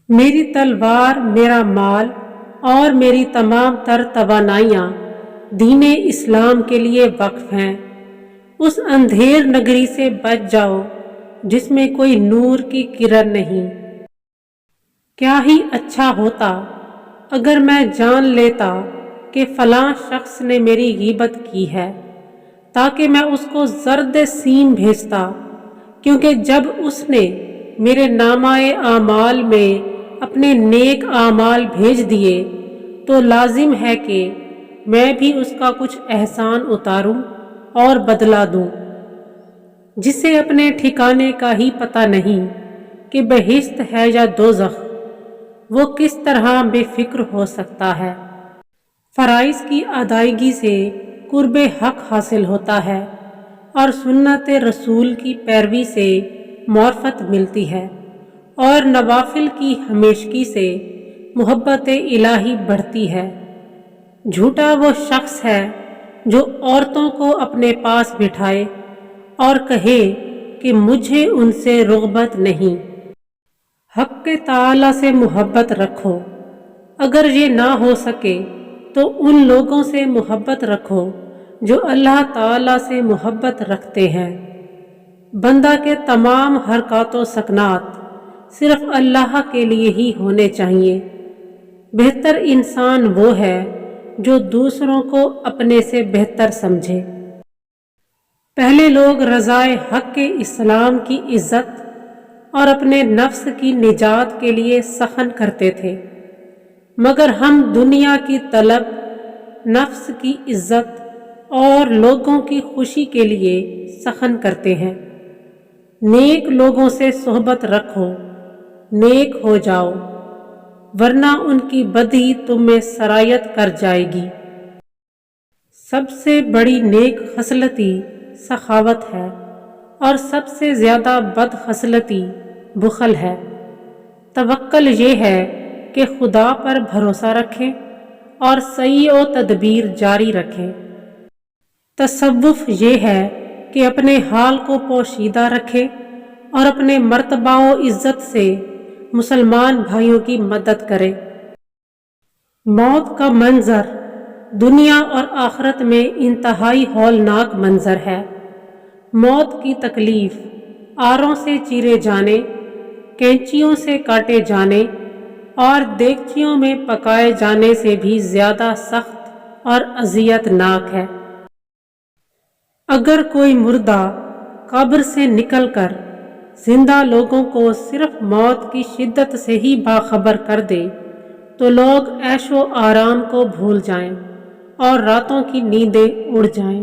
میری تلوار، میرا مال اور میری تمام تر توانائیاں دین اسلام کے لیے وقف ہیں۔ اس اندھیر نگری سے بچ جاؤ جس میں کوئی نور کی کرن نہیں۔ کیا ہی اچھا ہوتا اگر میں جان لیتا کہ فلاں شخص نے میری غیبت کی ہے، تاکہ میں اس کو زرد سیم بھیجتا، کیونکہ جب اس نے میرے نامہ اعمال میں اپنے نیک اعمال بھیج دیے تو لازم ہے کہ میں بھی اس کا کچھ احسان اتاروں اور بدلہ دوں۔ جسے اپنے ٹھکانے کا ہی پتہ نہیں کہ بہشت ہے یا دوزخ، وہ کس طرح بے فکر ہو سکتا ہے۔ فرائض کی ادائیگی سے قرب حق حاصل ہوتا ہے اور سنت رسول کی پیروی سے معرفت ملتی ہے، اور نوافل کی ہمیشگی سے محبت الہی بڑھتی ہے۔ جھوٹا وہ شخص ہے جو عورتوں کو اپنے پاس بٹھائے اور کہے کہ مجھے ان سے رغبت نہیں۔ حق تعالی سے محبت رکھو، اگر یہ نہ ہو سکے تو ان لوگوں سے محبت رکھو جو اللہ تعالی سے محبت رکھتے ہیں۔ بندہ کے تمام حرکات و سکنات صرف اللہ کے لیے ہی ہونے چاہیے۔ بہتر انسان وہ ہے جو دوسروں کو اپنے سے بہتر سمجھے۔ پہلے لوگ رضائے حق کے اسلام کی عزت اور اپنے نفس کی نجات کے لیے سخن کرتے تھے، مگر ہم دنیا کی طلب، نفس کی عزت اور لوگوں کی خوشی کے لیے سخن کرتے ہیں۔ نیک لوگوں سے صحبت رکھو، نیک ہو جاؤ، ورنہ ان کی بدی تم میں سرایت کر جائے گی۔ سب سے بڑی نیک خصلتی سخاوت ہے، اور سب سے زیادہ بد خصلتی بخل ہے۔ توکل یہ ہے کہ خدا پر بھروسہ رکھیں اور سعی و تدبیر جاری رکھیں۔ تصوف یہ ہے کہ اپنے حال کو پوشیدہ رکھے اور اپنے مرتبہ و عزت سے مسلمان بھائیوں کی مدد کرے۔ موت کا منظر دنیا اور آخرت میں انتہائی ہولناک منظر ہے۔ موت کی تکلیف آروں سے چیرے جانے، کینچیوں سے کاٹے جانے اور دیگچیوں میں پکائے جانے سے بھی زیادہ سخت اور اذیت ناک ہے۔ اگر کوئی مردہ قبر سے نکل کر زندہ لوگوں کو صرف موت کی شدت سے ہی باخبر کر دے تو لوگ عیش و آرام کو بھول جائیں اور راتوں کی نیندیں اڑ جائیں۔